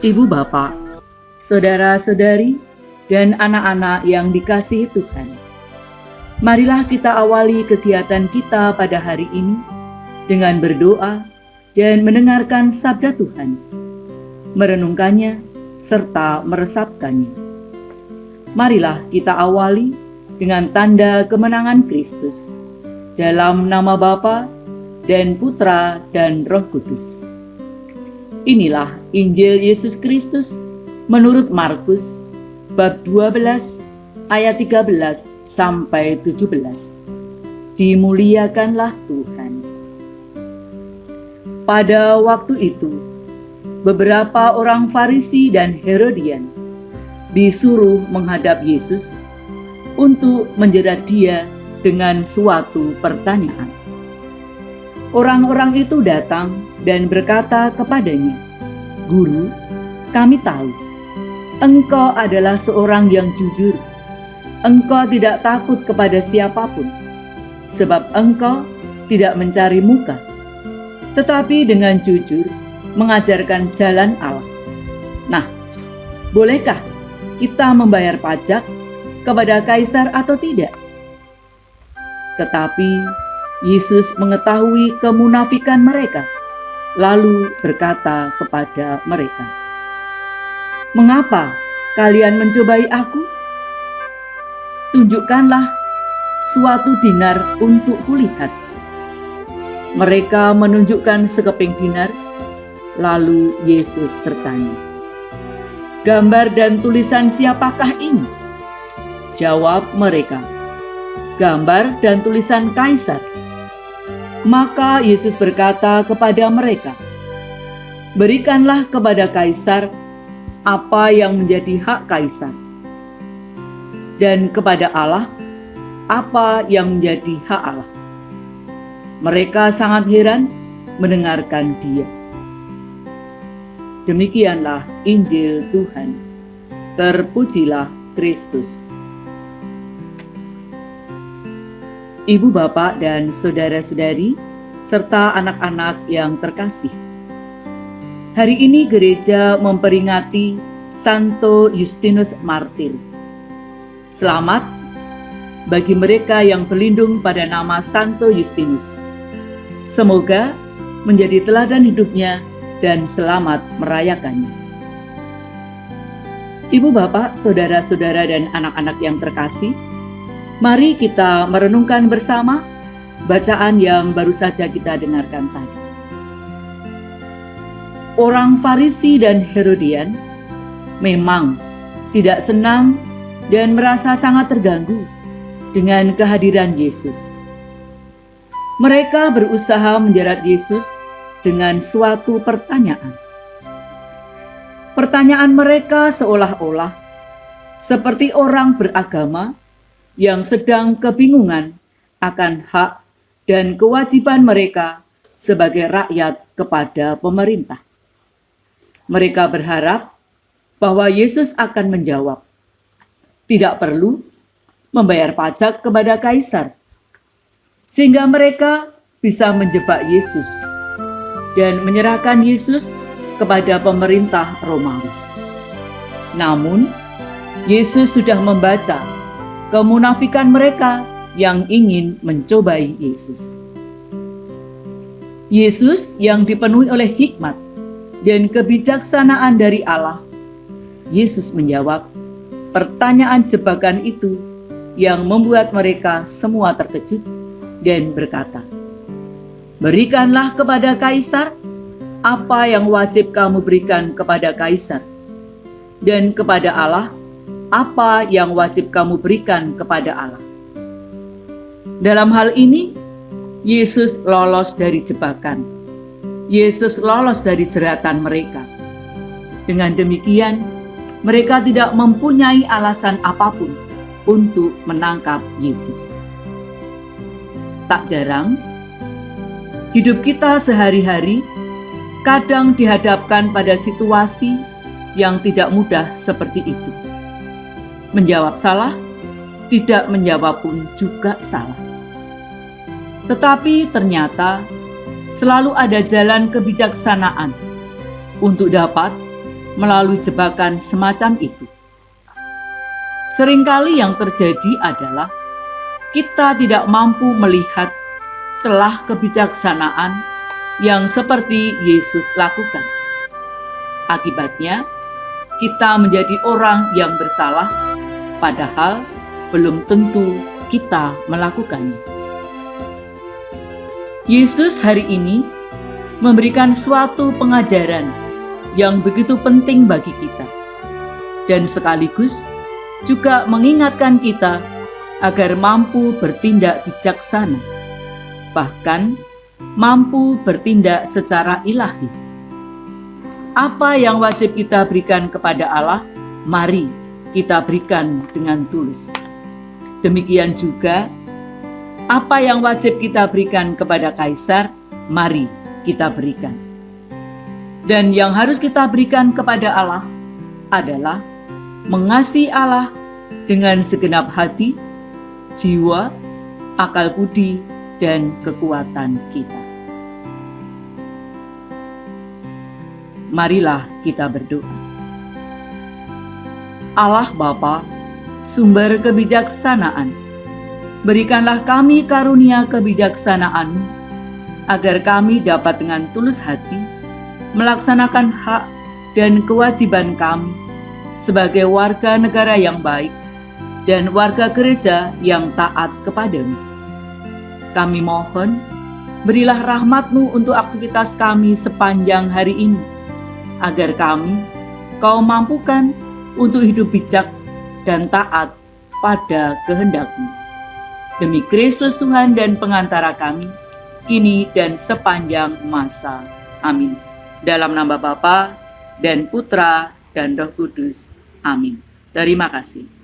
Ibu bapak, saudara-saudari, dan anak-anak yang dikasihi Tuhan, marilah kita awali kegiatan kita pada hari ini dengan berdoa dan mendengarkan sabda Tuhan, merenungkannya, serta meresapkannya. Marilah kita awali dengan tanda kemenangan Kristus, dalam nama Bapa dan Putra dan Roh Kudus. Inilah Injil Yesus Kristus menurut Markus bab 12 ayat 13 sampai 17. Dimuliakanlah Tuhan. Pada waktu itu, beberapa orang Farisi dan Herodian disuruh menghadap Yesus untuk menjerat Dia dengan suatu pertanyaan. Orang-orang itu datang dan berkata kepadanya, "Guru, kami tahu Engkau adalah seorang yang jujur. Engkau tidak takut kepada siapapun, sebab Engkau tidak mencari muka, tetapi dengan jujur mengajarkan jalan Allah. Nah, bolehkah kita membayar pajak kepada kaisar atau tidak?" Tetapi Yesus mengetahui kemunafikan mereka, lalu berkata kepada mereka, "Mengapa kalian mencobai aku? Tunjukkanlah suatu dinar untuk kulihat." Mereka menunjukkan sekeping dinar, lalu Yesus bertanya, "Gambar dan tulisan siapakah ini?" Jawab mereka, "Gambar dan tulisan kaisar." Maka Yesus berkata kepada mereka, "Berikanlah kepada kaisar apa yang menjadi hak kaisar, dan kepada Allah apa yang menjadi hak Allah." Mereka sangat heran mendengarkan Dia. Demikianlah Injil Tuhan. Terpujilah Kristus. Ibu bapak dan saudara-saudari, serta anak-anak yang terkasih. Hari ini gereja memperingati Santo Justinus Martir. Selamat bagi mereka yang berlindung pada nama Santo Justinus. Semoga menjadi teladan hidupnya dan selamat merayakannya. Ibu bapak, saudara-saudara dan anak-anak yang terkasih, mari kita merenungkan bersama bacaan yang baru saja kita dengarkan tadi. Orang Farisi dan Herodian memang tidak senang dan merasa sangat terganggu dengan kehadiran Yesus. Mereka berusaha menjerat Yesus dengan suatu pertanyaan. Pertanyaan mereka seolah-olah seperti orang beragama yang sedang kebingungan akan hak dan kewajiban mereka sebagai rakyat kepada pemerintah. Mereka berharap bahwa Yesus akan menjawab, "Tidak perlu membayar pajak kepada kaisar," sehingga mereka bisa menjebak Yesus dan menyerahkan Yesus kepada pemerintah Romawi. Namun, Yesus sudah membaca kemunafikan mereka yang ingin mencobai Yesus. Yesus yang dipenuhi oleh hikmat dan kebijaksanaan dari Allah, Yesus menjawab pertanyaan jebakan itu yang membuat mereka semua terkejut dan berkata, "Berikanlah kepada kaisar apa yang wajib kamu berikan kepada kaisar, dan kepada Allah apa yang wajib kamu berikan kepada Allah." Dalam hal ini, Yesus lolos dari jebakan. Yesus lolos dari jeratan mereka. Dengan demikian, mereka tidak mempunyai alasan apapun untuk menangkap Yesus. Tak jarang, hidup kita sehari-hari kadang dihadapkan pada situasi yang tidak mudah seperti itu. Menjawab salah, tidak menjawab pun juga salah. Tetapi ternyata selalu ada jalan kebijaksanaan untuk dapat melalui jebakan semacam itu. Seringkali yang terjadi adalah kita tidak mampu melihat celah kebijaksanaan yang seperti Yesus lakukan. Akibatnya, kita menjadi orang yang bersalah, padahal belum tentu kita melakukannya. Yesus hari ini memberikan suatu pengajaran yang begitu penting bagi kita, dan sekaligus juga mengingatkan kita agar mampu bertindak bijaksana, bahkan mampu bertindak secara ilahi. Apa yang wajib kita berikan kepada Allah, mari kita berikan dengan tulus. Demikian juga, apa yang wajib kita berikan kepada kaisar, mari kita berikan. Dan yang harus kita berikan kepada Allah adalah mengasihi Allah dengan segenap hati, jiwa, akal budi, dan kekuatan kita. Marilah kita berdoa. Allah Bapa, sumber kebijaksanaan, berikanlah kami karunia kebijaksanaan-Mu, agar kami dapat dengan tulus hati melaksanakan hak dan kewajiban kami sebagai warga negara yang baik dan warga gereja yang taat kepadamu. Kami mohon, berilah rahmat-Mu untuk aktivitas kami sepanjang hari ini, agar kami Kau mampukan untuk hidup bijak dan taat pada kehendak-Mu. Demi Kristus Tuhan dan pengantara kami, kini dan sepanjang masa. Amin. Dalam nama Bapa dan Putra dan Roh Kudus. Amin. Terima kasih.